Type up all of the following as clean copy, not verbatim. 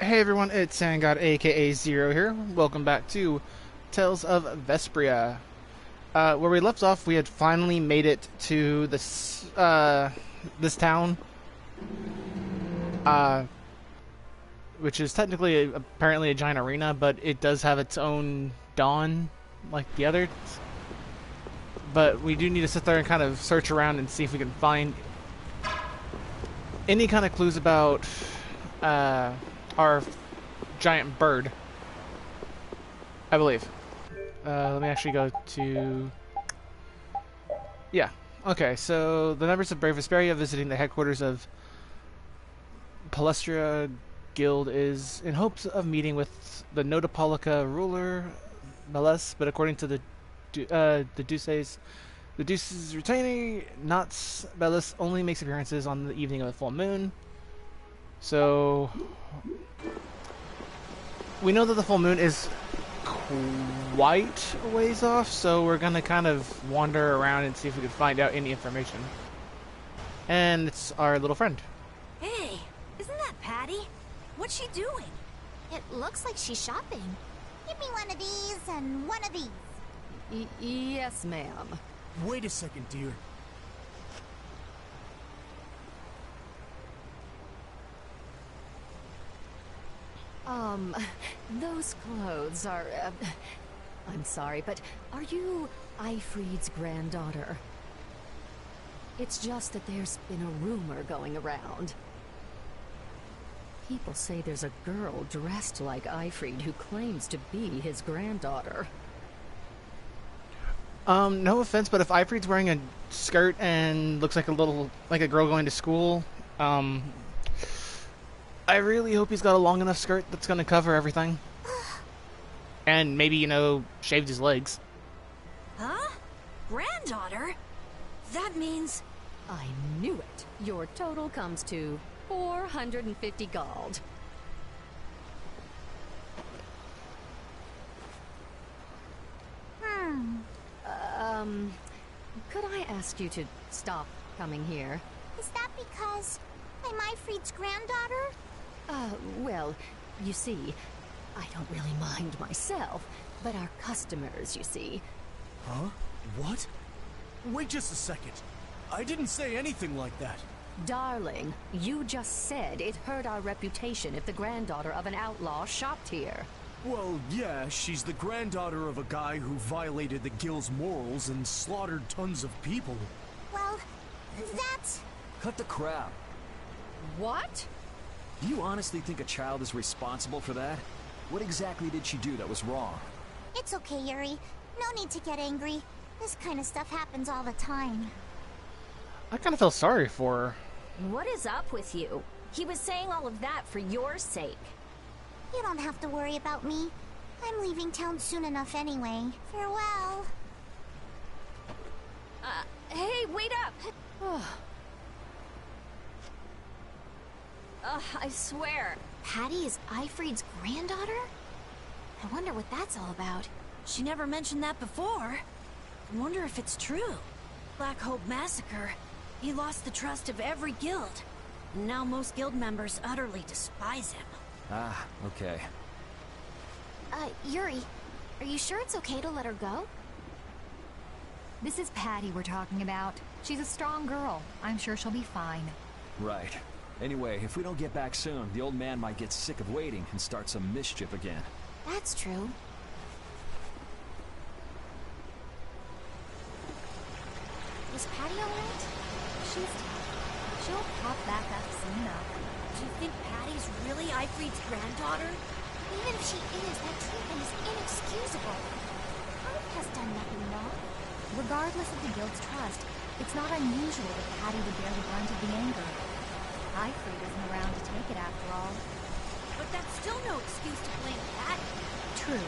Hey everyone, it's Sandgod aka Zero here. Welcome back to Tales of Vespria. Where we left off, we had finally made it to this town, uh, which is technically apparently a giant arena, but it does have its own dawn, like the others. But we do need to sit there and kind of search around and see if we can find any kind of clues about our giant bird, I believe. Let me actually go to... Yeah. Okay, so the members of Brave Vesperia visiting the headquarters of Palestra Guild is in hopes of meeting with the Notopolica ruler, Meles, but according to the Duces, the Duce's retainer, Knots, Meles only makes appearances on the evening of the full moon. So we know that the full moon is quite a ways off, so we're gonna kind of wander around and see if we can find out any information. And it's our little friend. Hey, isn't that Patty? What's she doing? It looks like she's shopping. Give me one of these and one of these. Yes, ma'am. Wait a second, dear. Those clothes are, I'm sorry, but are you Ifrid's granddaughter? It's just that there's been a rumor going around. People say there's a girl dressed like Ifrid who claims to be his granddaughter. No offense, but if Ifrid's wearing a skirt and looks like a girl going to school, I really hope he's got a long enough skirt that's gonna cover everything. And maybe, shaved his legs. Huh? Granddaughter? That means... I knew it. Your total comes to 450 gold. Could I ask you to stop coming here? Is that because I'm Ifrid's granddaughter? Well, you see, I don't really mind myself, but our customers, you see. Huh? What? Wait just a second. I didn't say anything like that. Darling, you just said it hurt our reputation if the granddaughter of an outlaw shopped here. Well, yeah, she's the granddaughter of a guy who violated the guild's morals and slaughtered tons of people. Well, that's... Cut the crap. What? Do you honestly think a child is responsible for that? What exactly did she do that was wrong? It's okay, Yuri. No need to get angry. This kind of stuff happens all the time. I kind of feel sorry for her. What is up with you? He was saying all of that for your sake. You don't have to worry about me. I'm leaving town soon enough anyway. Farewell. Hey, wait up! I swear. Patty is Ifrid's granddaughter? I wonder what that's all about. She never mentioned that before. I wonder if it's true. Black Hope Massacre. He lost the trust of every guild. And now most guild members utterly despise him. Ah, okay. Yuri, are you sure it's okay to let her go? This is Patty we're talking about. She's a strong girl. I'm sure she'll be fine. Right. Anyway, if we don't get back soon, the old man might get sick of waiting and start some mischief again. That's true. Is Patty alright? She'll pop back up soon enough. Do you think Patty's really Ifrid's granddaughter? Even if she is, that treatment is inexcusable. Hope has done nothing wrong. Regardless of the guild's trust, it's not unusual that Patty would bear the brunt of the anger. Ifrid isn't around to take it after all. But that's still no excuse to blame Patty. True.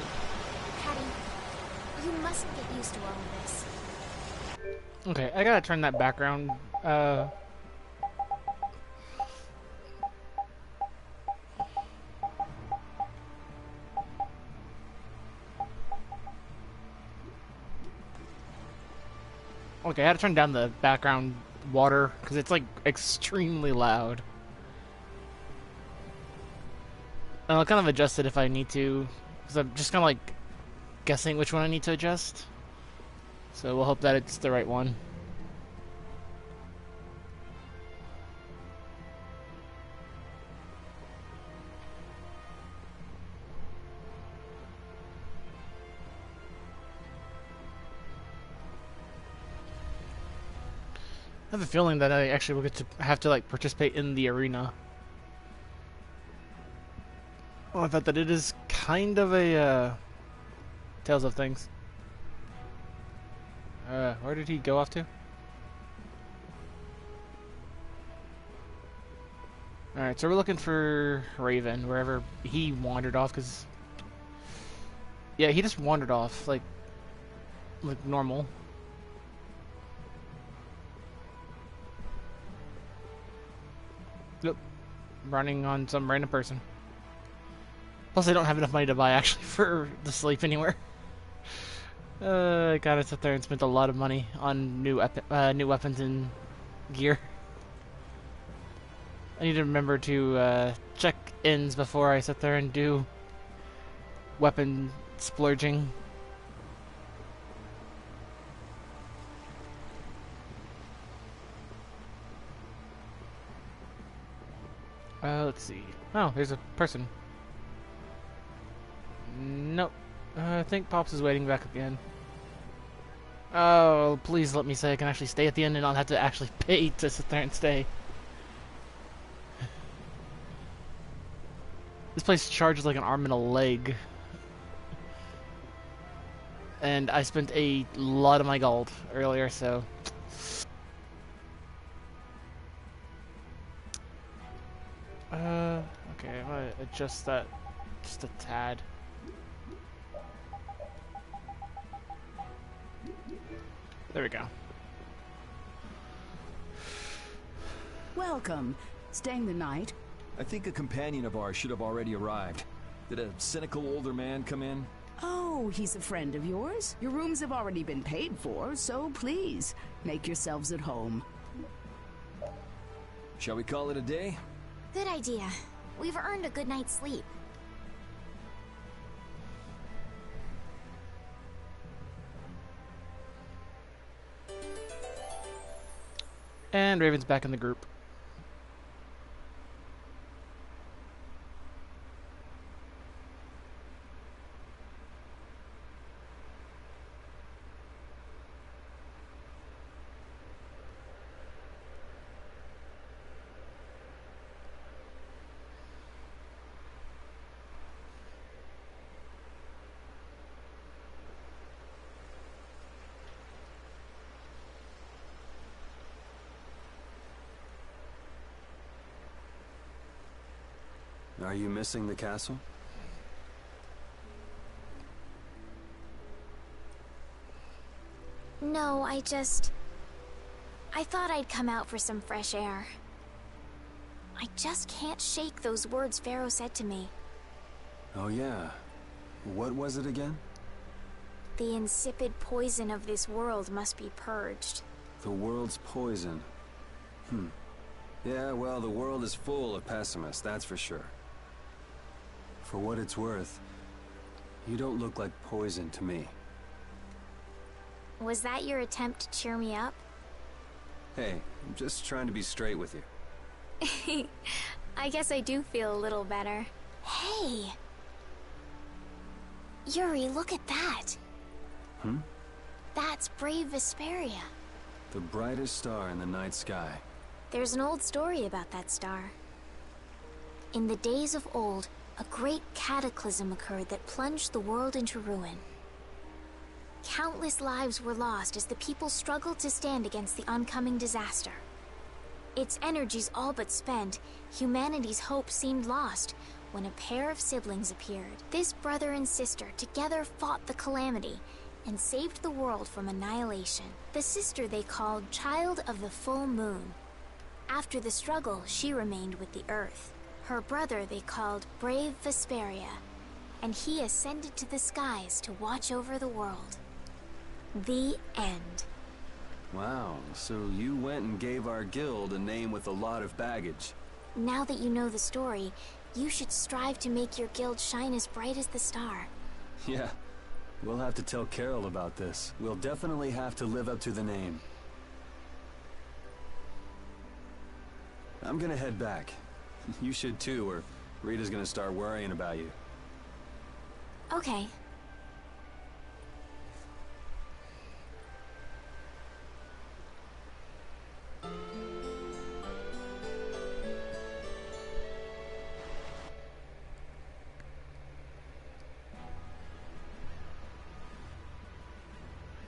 Patty, you mustn't get used to all of this. Okay, I gotta turn that background, Okay, I had to turn down the background water because it's like extremely loud. And I'll kind of adjust it if I need to, because I'm just kind of like guessing which one I need to adjust. So we'll hope that it's the right one. I have a feeling that I actually will get to have to like participate in the arena. Oh, I thought that it is kind of a Tales of Things. Where did he go off to? Alright, so we're looking for Raven, wherever he wandered off, because... Yeah, he just wandered off, like normal. Yep. Running on some random person. Plus, I don't have enough money to buy, actually, for the sleep anywhere. I gotta sit there and spent a lot of money on new weapons and gear. I need to remember to check ins before I sit there and do weapon splurging. Let's see. Oh, there's a person. Nope. I think Pops is waiting back again. Oh, please let me say I can actually stay at the end and not have to actually pay to sit there and stay. This place charges like an arm and a leg. And I spent a lot of my gold earlier, so... Okay, I'm gonna adjust that just a tad. There we go. Welcome. Staying the night? I think a companion of ours should have already arrived. Did a cynical older man come in? Oh, he's a friend of yours? Your rooms have already been paid for, so please, make yourselves at home. Shall we call it a day? Good idea. We've earned a good night's sleep. And Raven's back in the group. Are you missing the castle? No, I thought I'd come out for some fresh air. I just can't shake those words Pharaoh said to me. Oh yeah. What was it again? The insipid poison of this world must be purged. The world's poison. Yeah, well, the world is full of pessimists, that's for sure. For what it's worth, you don't look like poison to me. Was that your attempt to cheer me up? Hey, I'm just trying to be straight with you. I guess I do feel a little better. Hey! Yuri, look at that! That's brave Vesperia. The brightest star in the night sky. There's an old story about that star. In the days of old, a great cataclysm occurred that plunged the world into ruin. Countless lives were lost as the people struggled to stand against the oncoming disaster. Its energies all but spent, humanity's hope seemed lost when a pair of siblings appeared. This brother and sister together fought the calamity and saved the world from annihilation. The sister they called Child of the Full Moon. After the struggle, she remained with the Earth. Her brother they called Brave Vesperia, and he ascended to the skies to watch over the world. The end. Wow, so you went and gave our guild a name with a lot of baggage. Now that you know the story, You should strive to make your guild shine as bright as the star. Yeah, we'll have to tell Carol about this. We'll definitely have to live up to the name. I'm gonna head back. You should too, or Rita's gonna start worrying about you. Okay.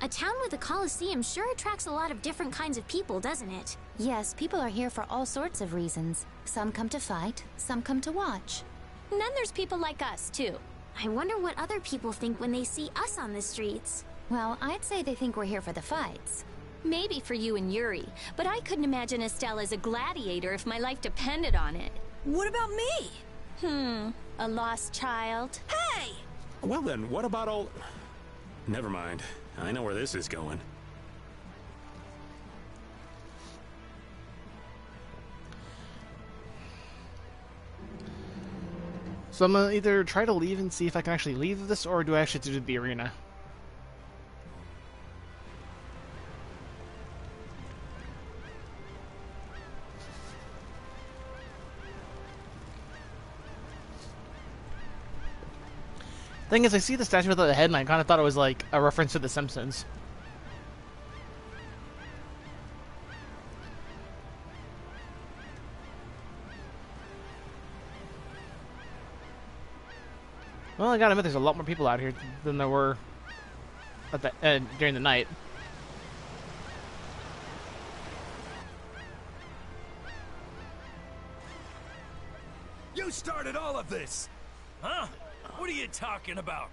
A town with a coliseum sure attracts a lot of different kinds of people, doesn't it? Yes, people are here for all sorts of reasons. Some come to fight, some come to watch. And then there's people like us, too. I wonder what other people think when they see us on the streets. Well, I'd say they think we're here for the fights. Maybe for you and Yuri, but I couldn't imagine Estelle as a gladiator if my life depended on it. What about me? A lost child. Hey! Well then, what about all... Never mind. I know where this is going. So I'm gonna either try to leave and see if I can actually leave this, or do I actually have to do the arena? Thing is, I see the statue without the head, and I kind of thought it was like a reference to The Simpsons. Well, I gotta admit, there's a lot more people out here than there were at the during the night. You started all of this! Huh? What are you talking about?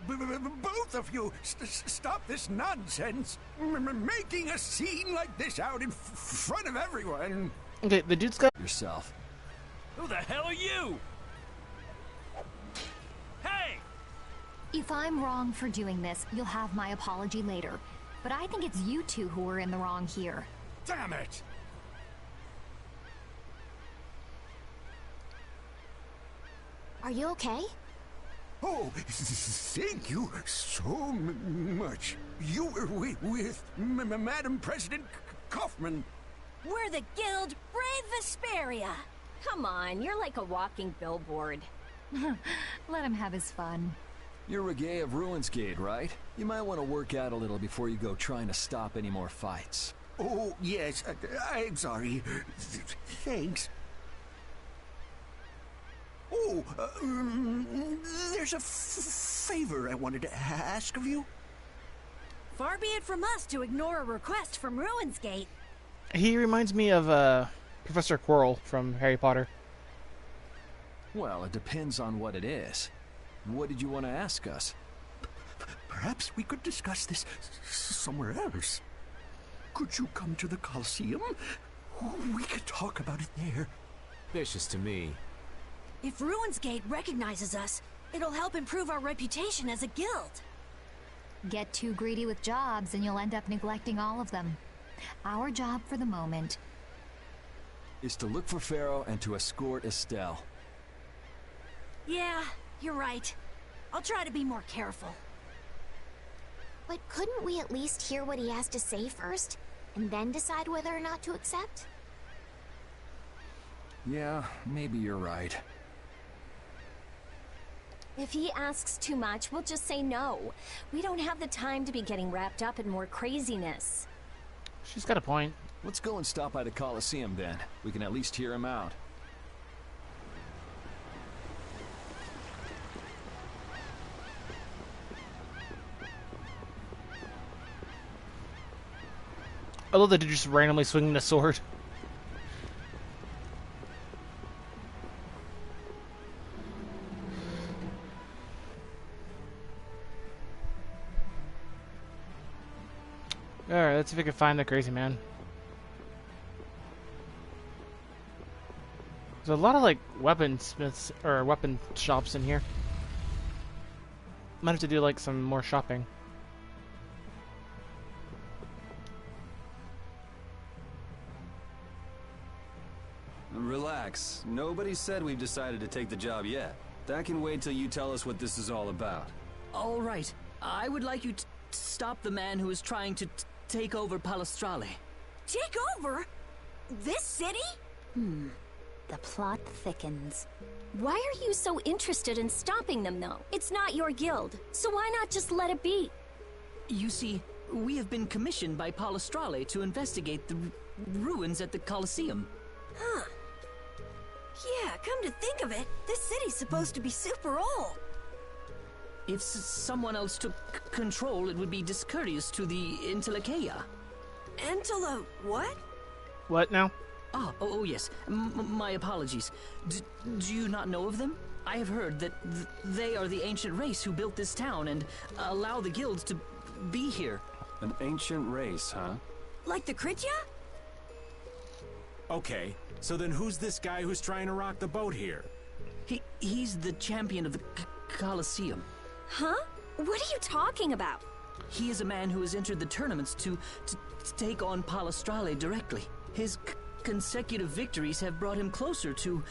Both of you, stop this nonsense! Making a scene like this out in front of everyone! Okay, the dude's got... Yourself. Who the hell are you? Hey! If I'm wrong for doing this, you'll have my apology later. But I think it's you two who are in the wrong here. Damn it! Are you okay? Oh, thank you so much. You were with Madam President Kaufman. We're the Guild Brave Vesperia. Come on, you're like a walking billboard. Let him have his fun. You're Reggae of Ruinsgate, right? You might want to work out a little before you go trying to stop any more fights. Oh, yes, I'm sorry. Thanks. Oh, there's a favor I wanted to ask of you. Far be it from us to ignore a request from Ruinsgate. He reminds me of Professor Quirrell from Harry Potter. Well, it depends on what it is. What did you want to ask us? Perhaps we could discuss this somewhere else. Could you come to the Coliseum? We could talk about it there. Vicious to me. If Ruinsgate recognizes us, it'll help improve our reputation as a guild. Get too greedy with jobs and you'll end up neglecting all of them. Our job for the moment is to look for Pharaoh and to escort Estelle. Yeah, you're right. I'll try to be more careful. But couldn't we at least hear what he has to say first, and then decide whether or not to accept? Yeah, maybe you're right. If he asks too much, we'll just say no. We don't have the time to be getting wrapped up in more craziness. She's got a point. Let's go and stop by the Coliseum then. We can at least hear him out. I love that they're just randomly swinging a sword. Alright, let's see if we can find the crazy man. There's a lot of like weaponsmiths or weapon shops in here. Might have to do like some more shopping. Relax. relax. Nobody said we've decided to take the job yet. That can wait till you tell us what this is all about. All right. I would like you to stop the man who is trying to take over Palestrale. Take over? This city? The plot thickens. Why are you so interested in stopping them, though? It's not your guild, so why not just let it be? You see, we have been commissioned by Palestrale to investigate the ruins at the Colosseum. Huh. Yeah, come to think of it, this city's supposed to be super old. If someone else took control, it would be discourteous to the Entelecheia. What? What now? Oh yes. My apologies. Do you not know of them? I have heard that they are the ancient race who built this town and allow the guilds to be here. An ancient race, huh? Like the Kritya? Okay, so then who's this guy who's trying to rock the boat here? He's the champion of the Colosseum. Huh? What are you talking about? He is a man who has entered the tournaments to take on Palestrale directly. His consecutive victories have brought him closer to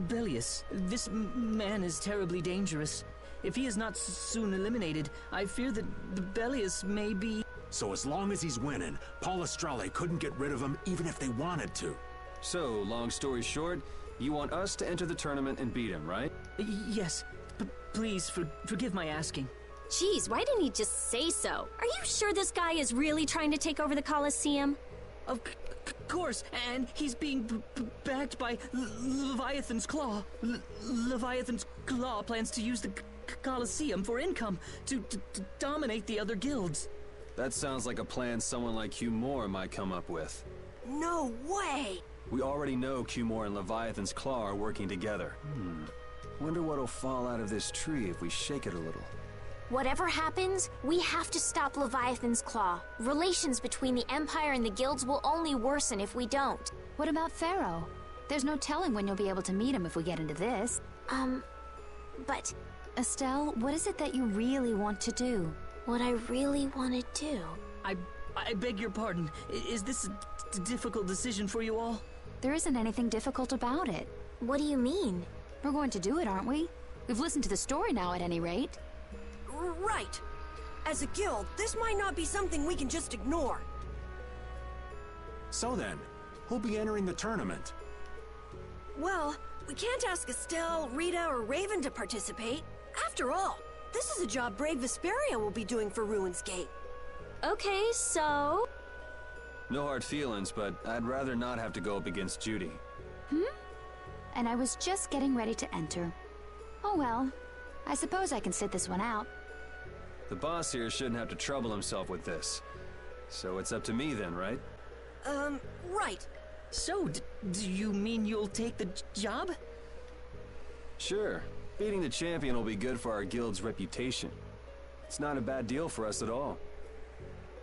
Belius. This man is terribly dangerous. If he is not soon eliminated, I fear that Belius may be... So as long as he's winning, Palestrale couldn't get rid of him even if they wanted to. So, long story short, you want us to enter the tournament and beat him, right? Yes. Please, forgive my asking. Jeez, why didn't he just say so? Are you sure this guy is really trying to take over the Colosseum? Of course, and he's being backed by Leviathan's Claw. Leviathan's Claw plans to use the Colosseum for income to dominate the other guilds. That sounds like a plan someone like Hugh Moore might come up with. No way! We already know Hugh Moore and Leviathan's Claw are working together. Wonder what'll fall out of this tree if we shake it a little. Whatever happens, we have to stop Leviathan's Claw. Relations between the Empire and the guilds will only worsen if we don't. What about Pharaoh? There's no telling when you'll be able to meet him if we get into this. But... Estelle, what is it that you really want to do? What I really want to do... I beg your pardon. Is this a difficult decision for you all? There isn't anything difficult about it. What do you mean? We're going to do it, aren't we? We've listened to the story now, at any rate. Right. As a guild, this might not be something we can just ignore. So then, who'll be entering the tournament? Well, we can't ask Estelle, Rita, or Raven to participate. After all, this is a job Brave Vesperia will be doing for Ruins Gate. Okay, so... No hard feelings, but I'd rather not have to go up against Judy. And I was just getting ready to enter. Oh well, I suppose I can sit this one out. The boss here shouldn't have to trouble himself with this. So it's up to me then, right? Right. So, do you mean you'll take the job? Sure. Beating the champion will be good for our guild's reputation. It's not a bad deal for us at all.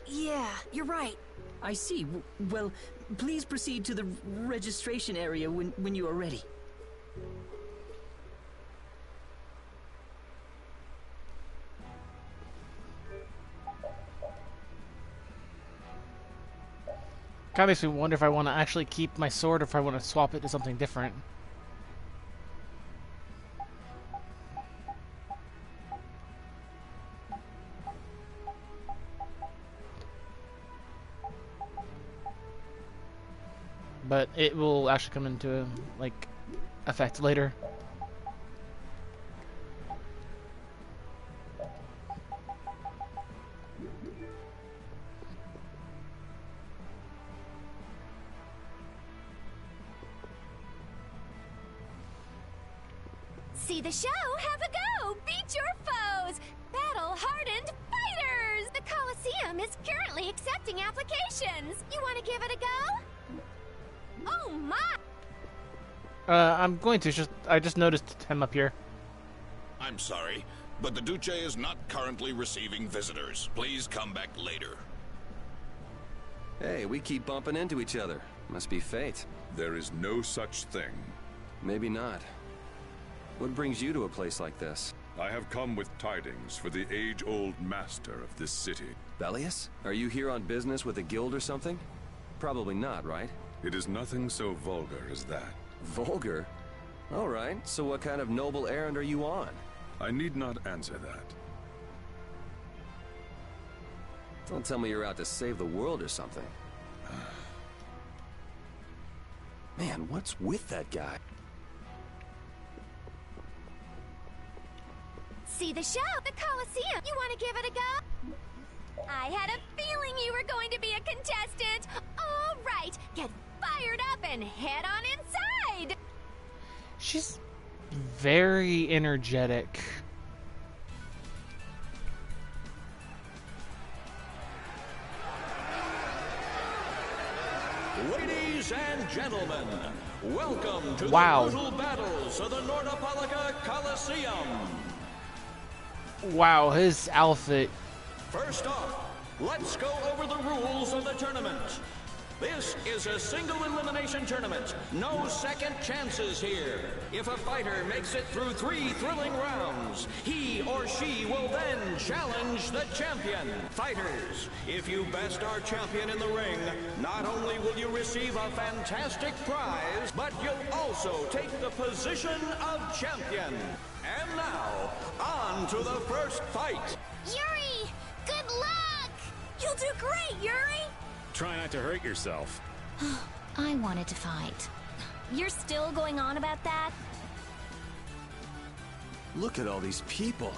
Yeah, you're right. I see. Well, please proceed to the registration area when you are ready. Kinda makes me wonder if I want to actually keep my sword or if I want to swap it to something different. But it will actually come into, like, effect later. See the show, have a go! Beat your foes! Battle-hardened fighters! The Colosseum is currently accepting applications! You want to give it a go? Oh my! I'm going to. I just noticed him up here. I'm sorry, but the Duce is not currently receiving visitors. Please come back later. Hey, we keep bumping into each other. Must be fate. There is no such thing. Maybe not. What brings you to a place like this? I have come with tidings for the age-old master of this city. Belius? Are you here on business with a guild or something? Probably not, right? It is nothing so vulgar as that. Vulgar? All right, so what kind of noble errand are you on? I need not answer that. Don't tell me you're out to save the world or something. Man, what's with that guy? See the show, the Coliseum. You want to give it a go? I had a feeling you were going to be a contestant. All right, get fired up and head on inside. She's very energetic. Ladies and gentlemen, welcome to Wow. the brutal battles of the Nordopolica Coliseum. Wow, his outfit. First off, let's go over the rules of the tournament. This is a single elimination tournament. No second chances here. If a fighter makes it through 3 thrilling rounds, he or she will then challenge the champion. Fighters, if you best our champion in the ring, not only will you receive a fantastic prize, but you'll also take the position of champion. And now, on to the first fight. Yuri, good luck. You'll do great, Yuri. Try not to hurt yourself. I wanted to fight. You're still going on about that? Look at all these people.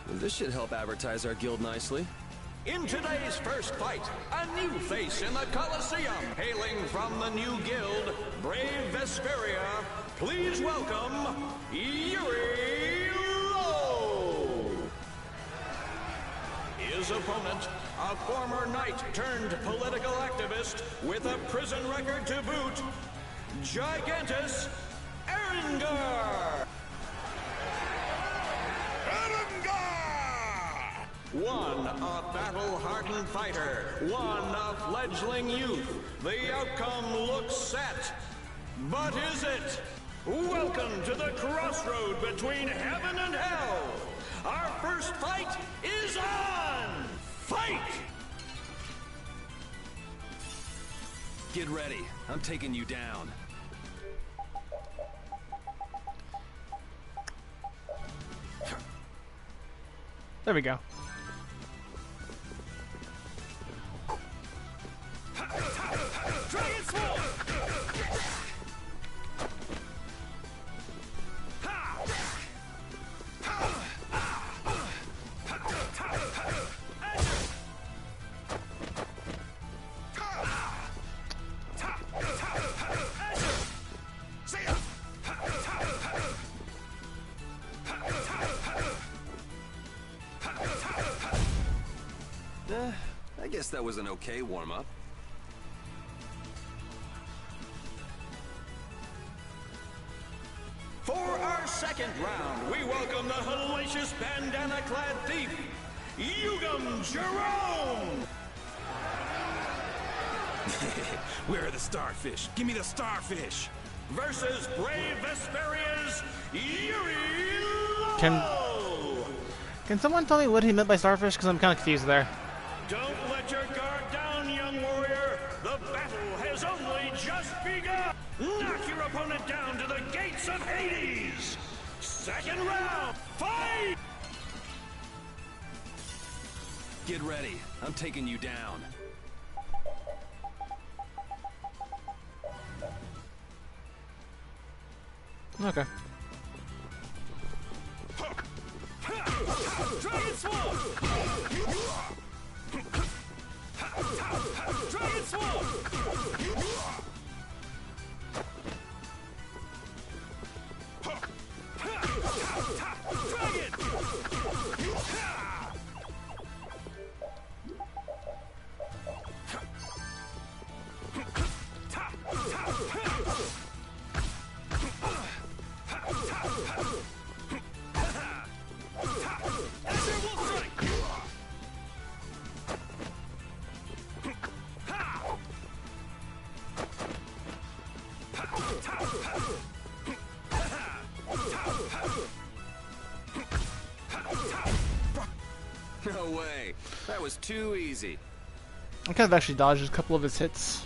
This should help advertise our guild nicely. In today's first fight, a new face in the Coliseum. Hailing from the new guild, Brave Vesperia, please welcome Yuri Lowe. His opponent, a former knight turned political activist with a prison record to boot, Gigantus Erengor. One, a battle-hardened fighter. One, a fledgling youth. The outcome looks set. But is it? Welcome to the crossroad between heaven and hell. Our first fight is on! Fight! Get ready. I'm taking you down. There we go. Dragon Sword! I guess that was an okay warm-up. For our second round, we welcome the hellacious bandana-clad thief, Yugam Jerome! Where are the starfish? Give me the starfish! Versus Brave Vesperia's Yuri Lowe! Can someone tell me what he meant by starfish? Because I'm kind of confused there. Don't let your guard down, young warrior. The battle has only just begun. Knock your opponent down to the gates of Hades. Second round, fight! Get ready. I'm taking you down. Okay. Dragon Sword! Dragon Sword! Dragon! No way. That was too easy. I kind of actually dodged a couple of his hits.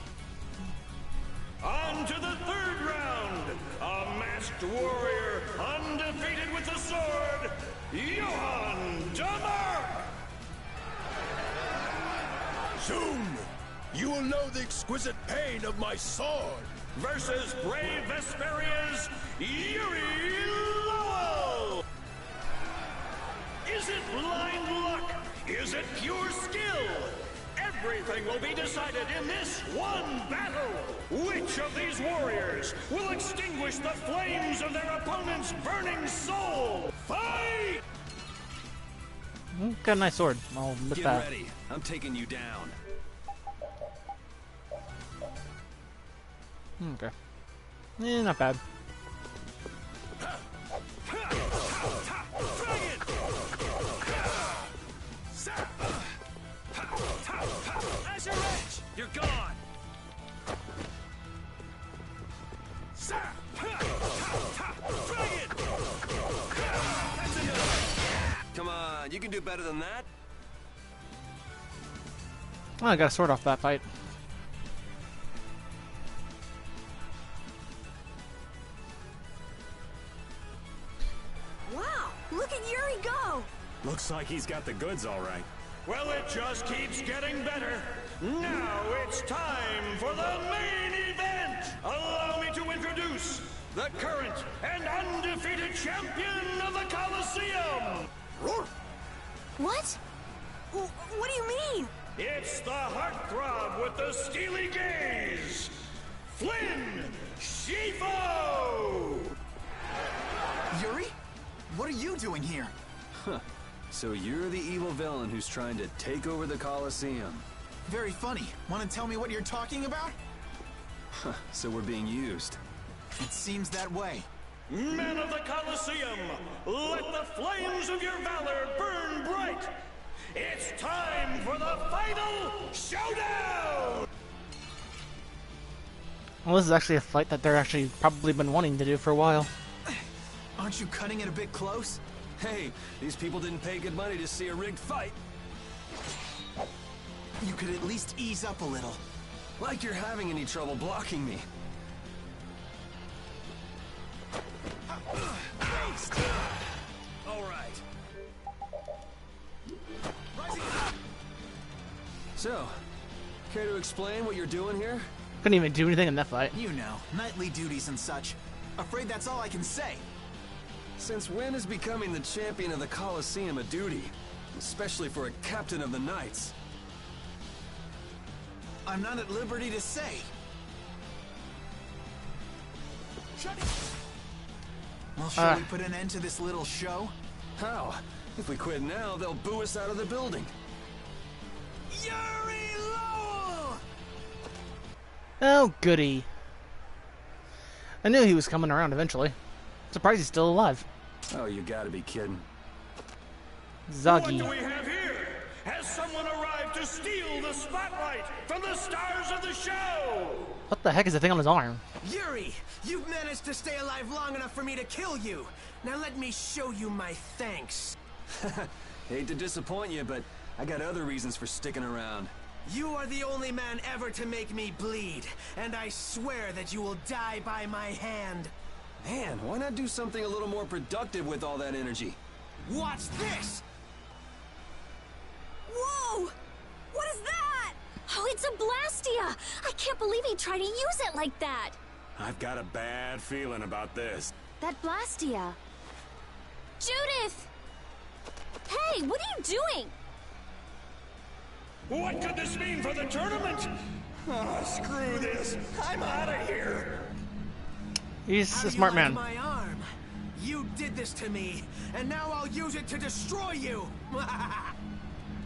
On to the third round. masked warrior, undefeated with the sword, Johann Damark! Soon, you will know the exquisite pain of my sword. Versus brave Vesperia's Yuri Lowell! Is it blind luck? Is it pure skill? Everything will be decided in this one battle. Which of these warriors will extinguish the flames of their opponent's burning soul? Fight! Got a nice sword. I'll admit Get that. ready. I'm taking you down. Okay. Not bad. Azure Edge, you're gone. Come on, you can do better than that. Oh, I got a sword off that fight. Wow, look at Yuri go! Looks like he's got the goods all right. Well, it just keeps getting better. Now it's time for the main event! Allow me to introduce the current and undefeated champion of the Colosseum! What? What do you mean? It's the heartthrob with the steely gaze, Flynn Scifo! Yuri? What are you doing here? Huh. So you're the evil villain who's trying to take over the Colosseum. Very funny. Want to tell me what you're talking about? Huh. So we're being used. It seems that way. Men of the Colosseum, let the flames of your valor burn bright! It's time for the final showdown! Well, this is actually a fight that they're actually probably been wanting to do for a while. Aren't you cutting it a bit close? Hey, these people didn't pay good money to see a rigged fight. You could at least ease up a little. Like you're having any trouble blocking me. All right. So, care to explain what you're doing here? Couldn't even do anything in that fight. You know, nightly duties and such. Afraid that's all I can say. Since when is becoming the champion of the Colosseum a duty? Especially for a captain of the Knights. I'm not at liberty to say. Well, shall we put an end to this little show? How? If we quit now, they'll boo us out of the building. Yuri Lowell! Oh, goody. I knew he was coming around eventually. Surprised he's still alive. Oh, you gotta be kidding. Zagi. What do we have here? Has someone arrived to steal the spotlight from the stars of the show? What the heck is the thing on his arm? Yuri, you've managed to stay alive long enough for me to kill you. Now let me show you my thanks. Hate to disappoint you, but I got other reasons for sticking around. You are the only man ever to make me bleed, and I swear that you will die by my hand. Man, why not do something a little more productive with all that energy? Watch this! Whoa! What is that? Oh, it's a Blastia! I can't believe he tried to use it like that! I've got a bad feeling about this. That Blastia. Judith! Hey, what are you doing? What could this mean for the tournament? Oh, screw this. I'm out of here. He's a smart man. My arm. You did this to me, and now I'll use it to destroy you.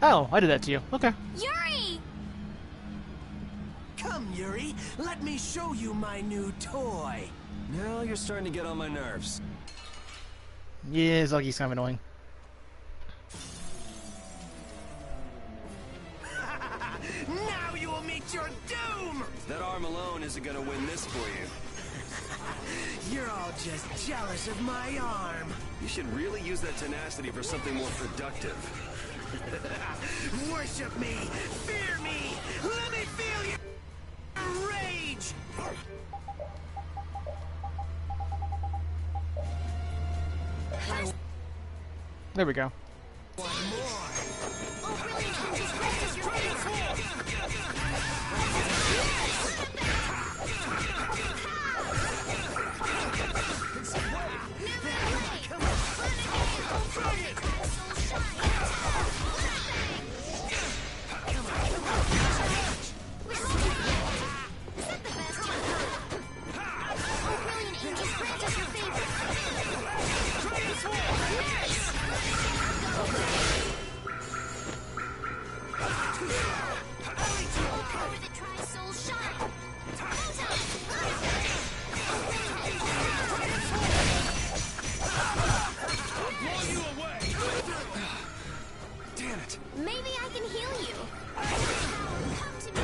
Oh, I did that to you. Okay. Yuri! Come, Yuri. Let me show you my new toy. Now you're starting to get on my nerves. Yeah, Zagi's kind of annoying. Now you will meet your doom! That arm alone isn't gonna win this for you. You're all just jealous of my arm. You should really use that tenacity for something more productive. Worship me! Fear me! Let me feel your rage! There we go. Maybe I can heal you. Come to me.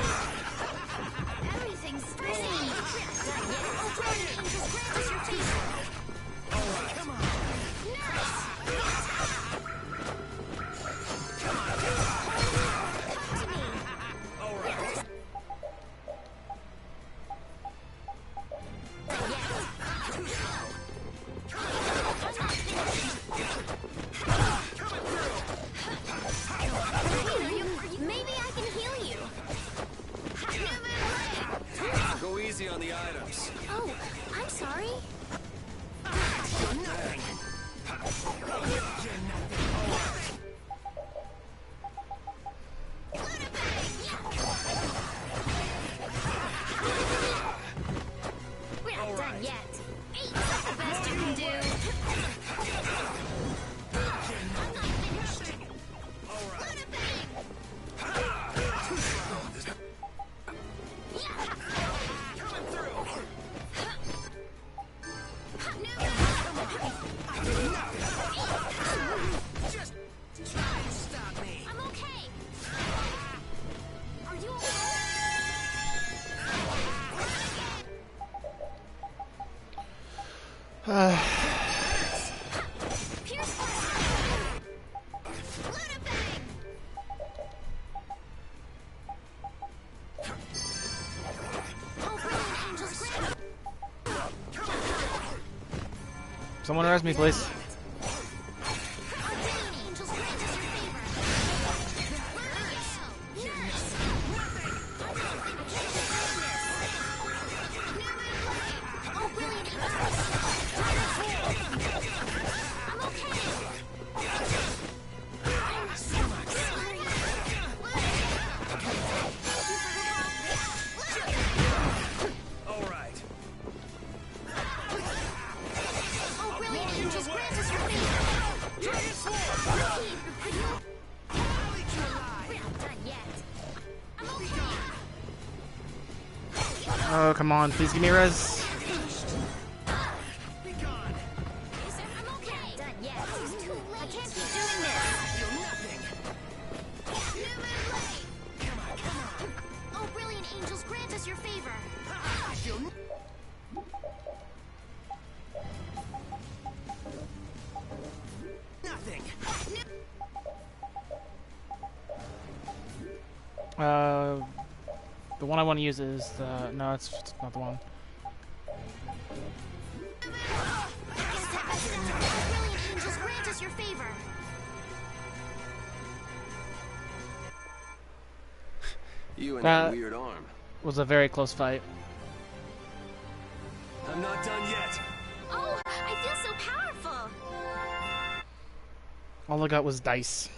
Everything's fine. Oh, Guardian Angels, grant us your favor. All right, come on. Nurse. Come on. Come to me. All right. Maybe I can heal you. Go easy on the items. Oh, I'm sorry. We're not done yet. Eight's the best you can do. Just try and stop me. I'm okay. Are you Uh, Someone arrest me, please. Oh, come on, please give me res. Oh, brilliant angels, grant us your favor. Nothing. The one I want to use is the... No, it's not the one. Brilliant angels, grant us your favor. You and that That weird arm. was a very close fight. I'm not done yet. Oh, I feel so powerful. All I got was dice.